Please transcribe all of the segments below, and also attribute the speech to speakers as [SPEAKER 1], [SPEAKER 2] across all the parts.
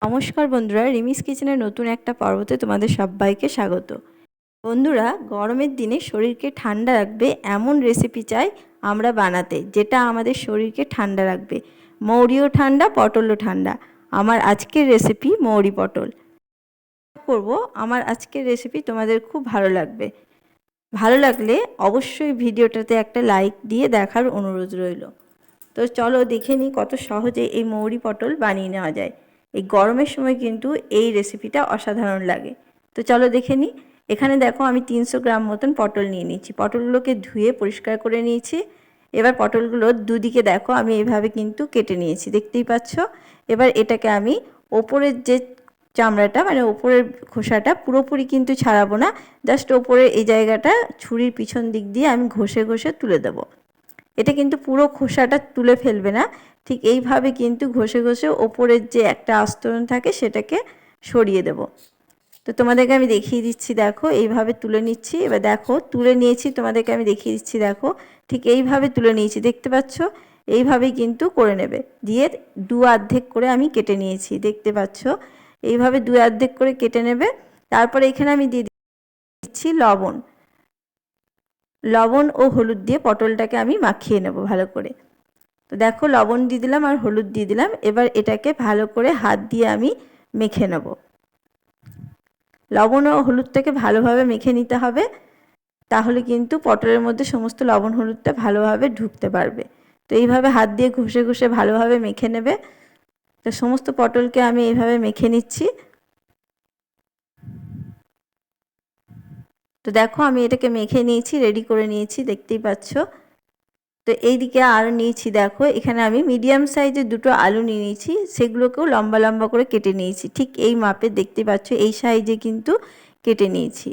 [SPEAKER 1] নমস্কার বন্ধুরা, রিমিস কিচেনের নতুন একটা পর্বতে তোমাদের সবাইকে স্বাগত। বন্ধুরা, গরমের দিনে শরীরকে ঠান্ডা রাখবে এমন রেসিপি চাই আমরা বানাতে, যেটা আমাদের শরীরকে ঠান্ডা রাখবে। মৌরিও ঠান্ডা, পটলও ঠান্ডা। আমার আজকের রেসিপি মৌরি পটল করব। আমার আজকের রেসিপি তোমাদের খুব ভালো লাগবে। ভালো লাগলে অবশ্যই ভিডিওটাতে একটা লাইক দিয়ে দেখার অনুরোধ রইল। তো চলো দেখে নিই কত সহজে এই মৌরি পটল বানিয়ে নেওয়া যায়। এই গরমের সময় কিন্তু এই রেসিপিটা অসাধারণ লাগে। তো চলো দেখে নিই। এখানে দেখো আমি 300 গ্রাম মতন পটল নিয়ে নিচ্ছি। পটলগুলোকে ধুয়ে পরিষ্কার করে নিয়েছি। এবার পটলগুলোর দুদিকে দেখো আমি এইভাবে কিন্তু কেটে নিয়েছি, দেখতেই পাচ্ছ। এবার এটাকে আমি ওপরের যে চামড়াটা মানে ওপরের খোসাটা পুরোপুরি কিন্তু ছাড়াবো না, জাস্ট ওপরের এই জায়গাটা ছুরির পিছন দিক দিয়ে আমি ঘষে ঘষে তুলে দেবো। এটা কিন্তু পুরো খোসাটা তুলে ফেলবে না, ঠিক এইভাবে কিন্তু ঘষে ঘষে ওপরের যে একটা আস্তরণ থাকে সেটাকে সরিয়ে দেব। তো তোমাদেরকে আমি দেখিয়ে দিচ্ছি, দেখো এইভাবে তুলে নিচ্ছি। এবার দেখো তুলে নিয়েছি, তোমাদেরকে আমি দেখিয়ে দিচ্ছি, দেখো ঠিক এইভাবে তুলে নিয়েছি, দেখতে পাচ্ছ। এইভাবেই কিন্তু করে নেবে। দিয়ে দু অর্ধেক করে আমি কেটে নিয়েছি, দেখতে পাচ্ছ। এইভাবে দু অর্ধেক করে কেটে নেবে। তারপরে এখানে আমি দিয়ে দিচ্ছি লবণ। লবণ ও হলুদ দিয়ে পটলটাকে আমি মাখিয়ে নেব ভালো করে। তো দেখো লবণ দিয়ে দিলাম আর হলুদ দিয়ে দিলাম। এবার এটাকে ভালো করে হাত দিয়ে আমি মেখে নেব। লবণ ও হলুদটাকে ভালোভাবে মেখে নিতে হবে, তাহলে কিন্তু পটলের মধ্যে সমস্ত লবণ হলুদটা ভালোভাবে ঢুকতে পারবে। তো এইভাবে হাত দিয়ে ঘষে ঘষে ভালোভাবে মেখে নেবে। তো সমস্ত পটলকে আমি এইভাবে মেখে নিচ্ছি। তো দেখো আমি এটাকে মেখে নিয়েছি, রেডি করে নিয়েছি, দেখতেই পাচ্ছ। তো এইদিকে আরও নিয়েছি, দেখো এখানে আমি মিডিয়াম সাইজের দুটো আলু নিয়ে নিয়েছি, সেগুলোকেও লম্বা লম্বা করে কেটে নিয়েছি, ঠিক এই মাপে, দেখতে পাচ্ছ এই সাইজে কিন্তু কেটে নিয়েছি।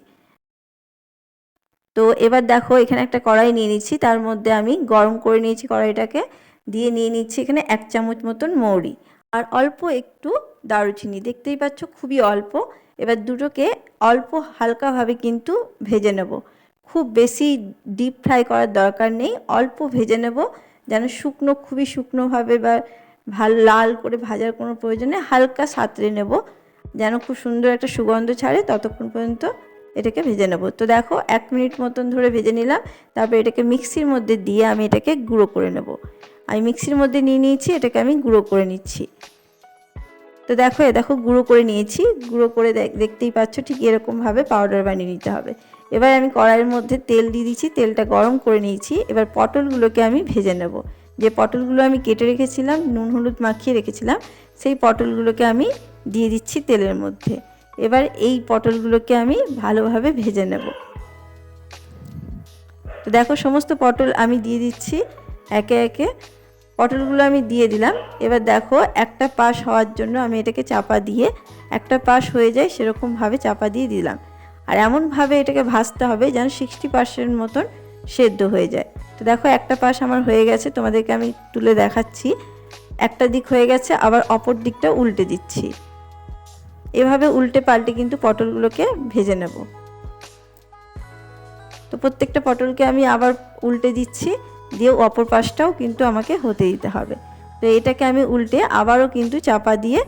[SPEAKER 1] তো এবার দেখো এখানে একটা কড়াই নিয়ে নিচ্ছি, তার মধ্যে আমি গরম করে নিয়েছি কড়াইটাকে। দিয়ে নিয়ে নিচ্ছি এখানে 1 চামচ মতন মৌরি আর অল্প একটু দারুচিনি, দেখতেই পাচ্ছ খুবই অল্প। এবার দুটোকে অল্প হালকাভাবে কিন্তু ভেজে নেব। খুব বেশি ডিপ ফ্রাই করার দরকার নেই, অল্প ভেজে নেব, যেন শুকনো, খুবই শুকনোভাবে বা ভালো লাল করে ভাজার কোনো প্রয়োজন নেই, হালকা সাঁতরে নেব, যেন খুব সুন্দর একটা সুগন্ধ ছাড়ে, ততক্ষণ পর্যন্ত এটাকে ভেজে নেব। তো দেখো 1 মিনিট মতন ধরে ভেজে নিলাম। তারপর এটাকে মিক্সির মধ্যে দিয়ে আমি এটাকে গুঁড়ো করে নেব। আমি মিক্সির মধ্যে নিয়ে নিয়েছি, এটাকে আমি গুঁড়ো করে নিচ্ছি। তো দেখো দেখো গুঁড়ো করে নিয়েছি। গুঁড়ো করে দেখতেই পাচ্ছ ঠিক এরকমভাবে পাউডার বানিয়ে নিতে হবে। এবার আমি কড়াইয়ের মধ্যে তেল দিয়ে দিচ্ছি, তেলটা গরম করে নিয়েছি। এবার পটলগুলোকে আমি ভেজে নেব। যে পটলগুলো আমি কেটে রেখেছিলাম, নুন হলুদ মাখিয়ে রেখেছিলাম, সেই পটলগুলোকে আমি দিয়ে দিচ্ছি তেলের মধ্যে। এবার এই পটলগুলোকে আমি ভালোভাবে ভেজে নেব। তো দেখো সমস্ত পটল আমি দিয়ে দিচ্ছি একে একে। পটলগুলো আমি দিয়ে দিলাম। এবার দেখো একটা পাশ হওয়ার জন্য আমি এটাকে চাপা দিয়ে, একটা পাশ হয়ে যায় সেরকমভাবে চাপা দিয়ে দিলাম। আর এমনভাবে এটাকে ভাজতে হবে যেন 60% মতন সেদ্ধ হয়ে যায়। তো দেখো একটা পাশ আমার হয়ে গেছে, তোমাদেরকে আমি তুলে দেখাচ্ছি। একটা দিক হয়ে গেছে, আবার অপর দিকটা উল্টে দিচ্ছি। এভাবে উল্টে পাল্টে কিন্তু পটলগুলোকে ভেজে নেব। তো প্রত্যেকটা পটলকে আমি আবার উল্টে দিচ্ছি, দিয়ে অপর পাশটাও কিন্তু আমাকে হতে দিতে হবে। তো এটাকে আমি উল্টে আবারও কিন্তু চাপা দিয়ে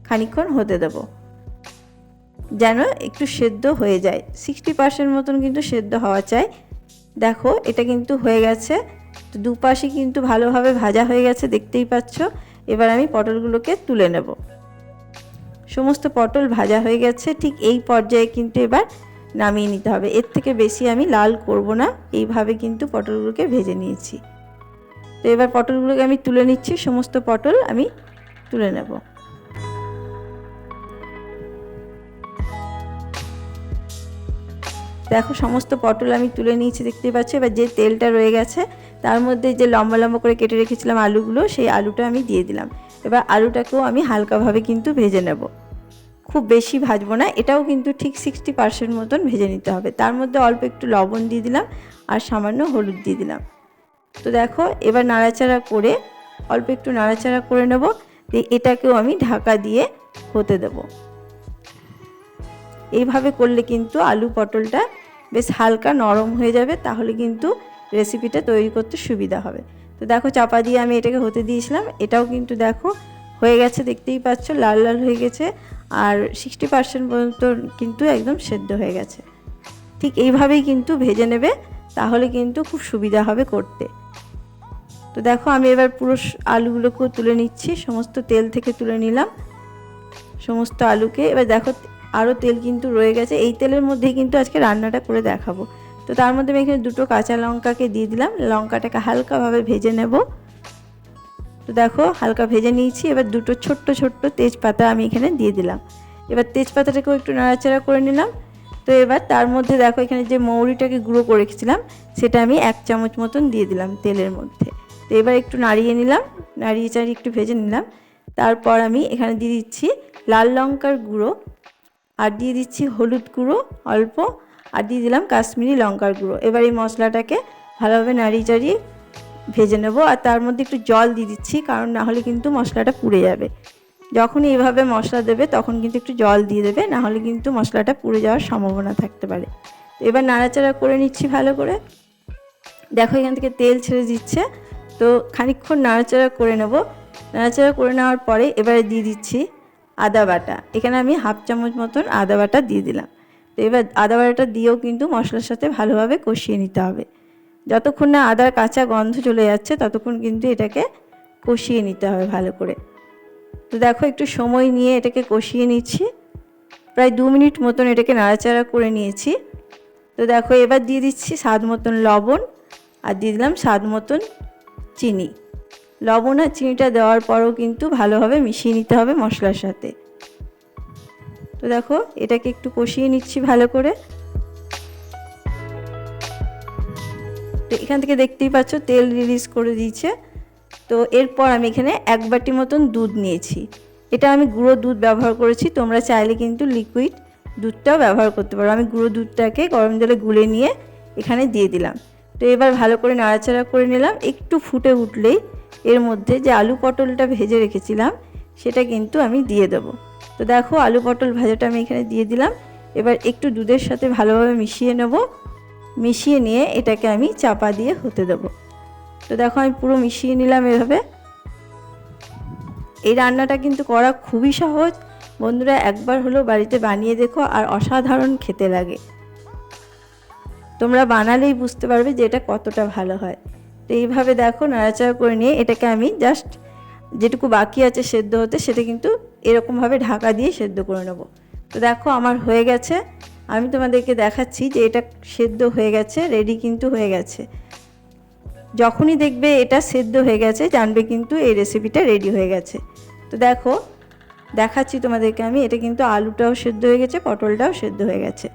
[SPEAKER 1] খানিকক্ষণ হতে দেব, যেন একটু সেদ্ধ হয়ে যায়। 60% মতন কিন্তু সেদ্ধ হওয়া চাই। দেখো এটা কিন্তু হয়ে গেছে। তো দুপাশই কিন্তু ভালোভাবে ভাজা হয়ে গেছে, দেখতেই পাচ্ছ। এবার আমি পটলগুলোকে তুলে নেব। সমস্ত পটল ভাজা হয়ে গেছে, ঠিক এই পর্যায়ে কিন্তু এবার নামিয়ে নিতে হবে। এর থেকে বেশি আমি লাল করব না, এইভাবে কিন্তু পটলগুলোকে ভেজে নিয়েছি। তো এবার পটলগুলোকে আমি তুলে নিচ্ছি, সমস্ত পটল আমি তুলে নেব। দেখো সমস্ত পটল আমি তুলে নিয়েছি, দেখতে পাচ্ছ। এবার যে তেলটা রয়ে গেছে তার মধ্যে যে লম্বা লম্বা করে কেটে রেখেছিলাম আলুগুলো, সেই আলুটা আমি দিয়ে দিলাম। এবার আলুটাকেও আমি হালকাভাবে কিন্তু ভেজে নেব, খুব বেশি ভাজবো না। এটাও কিন্তু ঠিক 60% মতন ভেজে নিতে হবে। তার মধ্যে অল্প একটু লবণ দিয়ে দিলাম আর সামান্য হলুদ দিয়ে দিলাম। তো দেখো এবার নাড়াচাড়া করে, অল্প একটু নাড়াচাড়া করে নেব। এটাকেও আমি ঢাকা দিয়ে হতে দেব। এইভাবে করলে কিন্তু আলু পটলটা বেশ হালকা নরম হয়ে যাবে, তাহলে কিন্তু রেসিপিটা তৈরি করতে সুবিধা হবে। তো দেখো চাপা দিয়ে আমি এটাকে হতে দিয়েছিলাম, এটাও কিন্তু দেখো হয়ে গেছে, দেখতেই পাচ্ছ লাল লাল হয়ে গেছে, আর 60% পর্যন্ত কিন্তু একদম সেদ্ধ হয়ে গেছে। ঠিক এইভাবেই কিন্তু ভেজে নেবে, তাহলে কিন্তু খুব সুবিধা হবে করতে। তো দেখো আমি এবার পুরো আলুগুলোকেও তুলে নিচ্ছি, সমস্ত তেল থেকে তুলে নিলাম সমস্ত আলুকে। এবার দেখো আরও তেল কিন্তু রয়ে গেছে, এই তেলের মধ্যেই কিন্তু আজকে রান্নাটা করে দেখাবো। তো তার মধ্যে আমি এখানে 2টো কাঁচা লঙ্কাকে দিয়ে দিলাম, লঙ্কাটাকে হালকাভাবে ভেজে নেব। তো দেখো হালকা ভেজে নিয়েছি। এবার 2টো ছোট্ট ছোট্ট তেজপাতা আমি এখানে দিয়ে দিলাম। এবার তেজপাতাটাকেও একটু নাড়াচাড়া করে নিলাম। তো এবার তার মধ্যে দেখো এখানে যে মৌরিটাকে গুঁড়ো করে রেখেছিলাম সেটা আমি 1 চামচ মতন দিয়ে দিলাম তেলের মধ্যে। তো এবার একটু নাড়িয়ে নিলাম, নাড়িয়ে চাড়িয়ে একটু ভেজে নিলাম। তারপর আমি এখানে দিয়ে দিচ্ছি লাল লঙ্কার গুঁড়ো, আর দিয়ে দিচ্ছি হলুদ গুঁড়ো অল্প, আর দিয়ে দিলাম কাশ্মীরি লঙ্কার গুঁড়ো। এবার এই মশলাটাকে ভালোভাবে নাড়িয়ে চাড়িয়ে ভেজে নেব। আর তার মধ্যে একটু জল দিয়ে দিচ্ছি, কারণ না হলে কিন্তু মশলাটা পুড়ে যাবে। যখনই এইভাবে মশলা দেবে তখন কিন্তু একটু জল দিয়ে দেবে, না হলে কিন্তু মশলাটা পুড়ে যাওয়ার সম্ভাবনা থাকতে পারে। তো এবার নাড়াচাড়া করে নিচ্ছি ভালো করে। দেখো এখান থেকে তেল ছেড়ে দিচ্ছে, তো খানিকক্ষণ নাড়াচাড়া করে নেব। নাড়াচাড়া করে নেওয়ার পরে এবারে দিয়ে দিচ্ছি আদা বাটা। এখানে আমি 1/2 চামচ মতন আদা বাটা দিয়ে দিলাম। তো এবার আদা বাটাটা দিয়েও কিন্তু মশলার সাথে ভালোভাবে কষিয়ে নিতে হবে। যতক্ষণ না আদার কাঁচা গন্ধ চলে যাচ্ছে ততক্ষণ কিন্তু এটাকে কষিয়ে নিতে হবে ভালো করে। তো দেখো একটু সময় নিয়ে এটাকে কষিয়ে নিচ্ছি, প্রায় 2 মিনিট মতন এটাকে নাড়াচাড়া করে নিয়েছি। তো দেখো এবার দিয়ে দিচ্ছি স্বাদ মতন লবণ, আর দিয়ে দিলাম স্বাদ মতন চিনি। লবণ আর চিনিটা দেওয়ার পরও কিন্তু ভালোভাবে মিশিয়ে নিতে হবে মশলার সাথে। তো দেখো এটাকে একটু কষিয়ে নিচ্ছি ভালো করে। তো এখান থেকে দেখতেই পাচ্ছ তেল রিলিজ করে দিয়েছে। তো এরপর আমি এখানে 1 বাটি মতন দুধ নিয়েছি। এটা আমি গুঁড়ো দুধ ব্যবহার করেছি, তোমরা চাইলে কিন্তু লিকুইড দুধটাও ব্যবহার করতে পারো। আমি গুঁড়ো দুধটাকে গরম জলে গুলে নিয়ে এখানে দিয়ে দিলাম। তো এবার ভালো করে নাড়াচাড়া করে নিলাম। একটু ফুটে উঠলেই এর মধ্যে যে আলু পটলটা ভেজে রেখেছিলাম সেটা কিন্তু আমি দিয়ে দেবো। তো দেখো আলু পটল ভাজাটা আমি এখানে দিয়ে দিলাম। এবার একটু দুধের সাথে ভালোভাবে মিশিয়ে নেব। মিশিয়ে নিয়ে এটাকে আমি চাপা দিয়ে হতে দেবো। তো দেখো আমি পুরো মিশিয়ে নিলাম এভাবে। এই রান্নাটা কিন্তু করা খুবই সহজ, বন্ধুরা একবার হলেও বাড়িতে বানিয়ে দেখো, আর অসাধারণ খেতে লাগে। তোমরা বানালেই বুঝতে পারবে যে এটা কতটা ভালো হয়। তো এইভাবে দেখো নাড়াচাড়া করে নিয়ে এটাকে আমি জাস্ট যেটুকু বাকি আছে সেদ্ধ হতে সেটা কিন্তু এরকমভাবে ঢাকা দিয়ে সেদ্ধ করে নেব। তো দেখো আমার হয়ে গেছে, আমি তোমাদেরকে দেখাচ্ছি যে এটা সেদ্ধ হয়ে গেছে, রেডি কিন্তু হয়ে গেছে। যখনই দেখবে এটা সেদ্ধ হয়ে গেছে জানবে কিন্তু এই রেসিপিটা রেডি হয়ে গেছে। তো দেখো দেখাচ্ছি তোমাদেরকে আমি, এটা কিন্তু আলুটাও সেদ্ধ হয়ে গেছে, পটলটাও সেদ্ধ হয়ে গেছে।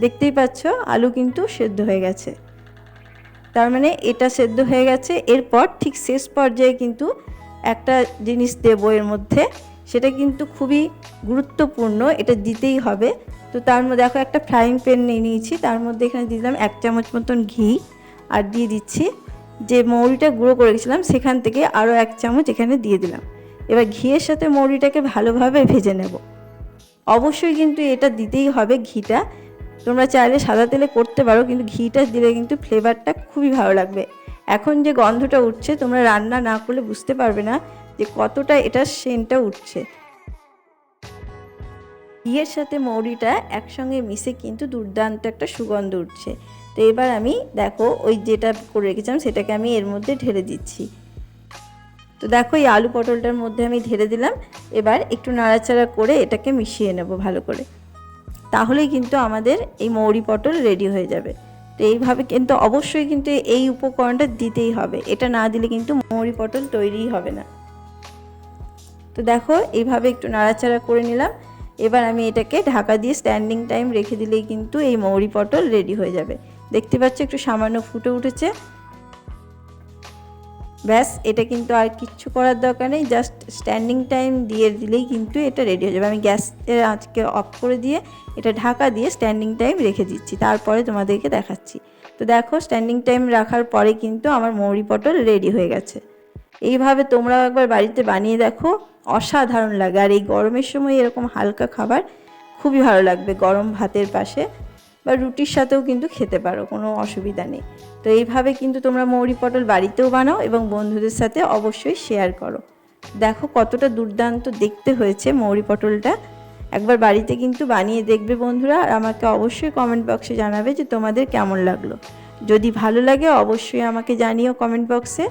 [SPEAKER 1] দেখতেই পাচ্ছ আলু কিন্তু সেদ্ধ হয়ে গেছে, তার মানে এটা সেদ্ধ হয়ে গেছে। এরপর ঠিক শেষ পর্যায়ে কিন্তু একটা জিনিস দেবো এর মধ্যে, সেটা কিন্তু খুবই গুরুত্বপূর্ণ, এটা দিতেই হবে। তো তার মধ্যে দেখো একটা ফ্রাইং প্যান নিয়ে নিয়েছি, তার মধ্যে এখানে দিয়ে দিলাম 1 চামচ মতন ঘি, আর দিয়ে দিচ্ছি যে মৌরিটা গুঁড়ো করে রেখেছিলাম সেখান থেকে আরও 1 চামচ এখানে দিয়ে দিলাম। এবার ঘিয়ের সাথে মৌরিটাকে ভালোভাবে ভেজে নেব। অবশ্যই কিন্তু এটা দিতেই হবে ঘিটা, তোমরা চাইলে সাদা তেলে করতে পারো, কিন্তু ঘিটা দিলে কিন্তু ফ্লেভারটা খুবই ভালো লাগবে। এখন যে গন্ধটা উঠছে তোমরা রান্না না করলে বুঝতে পারবে না যে কতটা এটা সেন্টটা উঠছে। ঘিয়ের সাথে মৌরিটা একসঙ্গে মিশে কিন্তু দুর্দান্ত একটা সুগন্ধ উঠছে। তো এবার আমি দেখো ওই যেটা করে রেখেছিলাম সেটাকে আমি এর মধ্যে ঢেলে দিচ্ছি। তো দেখো এই আলু পটলটার মধ্যে আমি ঢেলে দিলাম। এবার একটু নাড়াচাড়া করে এটাকে মিশিয়ে নেব ভালো করে, তাহলেই কিন্তু আমাদের এই মৌরি পটল রেডি হয়ে যাবে। তো এইভাবে কিন্তু অবশ্যই কিন্তু এই উপকরণটা দিতেই হবে, এটা না দিলে কিন্তু মৌরি পটল তৈরিই হবে না। তো দেখো এইভাবে একটু নাড়াচাড়া করে নিলাম। এবার আমি এটাকে ঢাকা দিয়ে স্ট্যান্ডিং টাইম রেখে দিলেই কিন্তু এই মৌরি পটল রেডি হয়ে যাবে। দেখতে পাচ্ছ একটু সামান্য ফুটে উঠেছে, ব্যাস এটা কিন্তু আর কিচ্ছু করার দরকার নেই, জাস্ট স্ট্যান্ডিং টাইম দিয়ে দিলেই কিন্তু এটা রেডি হয়ে যাবে। আমি গ্যাসের আঁচকে অফ করে দিয়ে এটা ঢাকা দিয়ে স্ট্যান্ডিং টাইম রেখে দিচ্ছি, তারপরে তোমাদেরকে দেখাচ্ছি। তো দেখো স্ট্যান্ডিং টাইম রাখার পরে কিন্তু আমার মৌরি পটল রেডি হয়ে গেছে। এইভাবে তোমরাও একবার বাড়িতে বানিয়ে দেখো, অসাধারণ লাগে। আর এই গরমের সময় এরকম হালকা খাবার খুবই ভালো লাগবে, গরম ভাতের পাশে বা রুটির সাথেও কিন্তু খেতে পারো, কোনো অসুবিধা নেই। তো এইভাবে কিন্তু তোমরা মৌরি পটল বাড়িতেও বানাও এবং বন্ধুদের সাথে অবশ্যই শেয়ার করো। দেখো কতটা দুর্দান্ত দেখতে হয়েছে মৌরি পটলটা। একবার বাড়িতে কিন্তু বানিয়ে দেখবে বন্ধুরা, আর আমাকে অবশ্যই কমেন্ট বক্সে জানাবে যে তোমাদের কেমন লাগলো। যদি ভালো লাগে অবশ্যই আমাকে জানিও কমেন্ট বক্সে।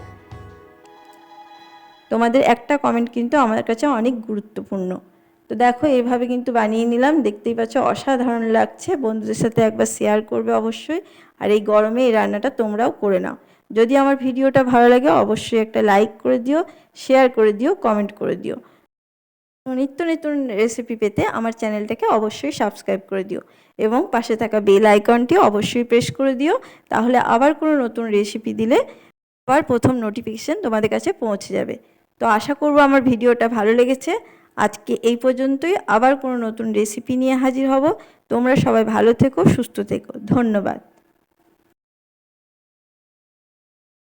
[SPEAKER 1] তোমাদের একটা কমেন্ট কিন্তু আমার কাছে অনেক গুরুত্বপূর্ণ। তো দেখো এইভাবে কিন্তু বানিয়ে নিলাম, দেখতেই পাচ্ছ অসাধারণ লাগছে। বন্ধুদের সাথে একবার শেয়ার করবে অবশ্যই, আর এই গরমে এই রান্নাটা তোমরাও করে নাও। যদি আমার ভিডিওটা ভালো লাগে অবশ্যই একটা লাইক করে দিও, শেয়ার করে দিও, কমেন্ট করে দিও। নিত্য নতুন রেসিপি পেতে আমার চ্যানেলটাকে অবশ্যই সাবস্ক্রাইব করে দিও এবং পাশে থাকা বেল আইকনটি অবশ্যই প্রেস করে দিও, তাহলে আবার কোনো নতুন রেসিপি দিলে আবার প্রথম নোটিফিকেশান তোমাদের কাছে পৌঁছে যাবে। তো আশা করব আমার ভিডিওটা ভালো লেগেছে। আজকে এই পর্যন্তই, আবার কোনো নতুন রেসিপি নিয়ে হাজির হব। তোমরা সবাই ভালো থেকো, সুস্থ থেকো। ধন্যবাদ।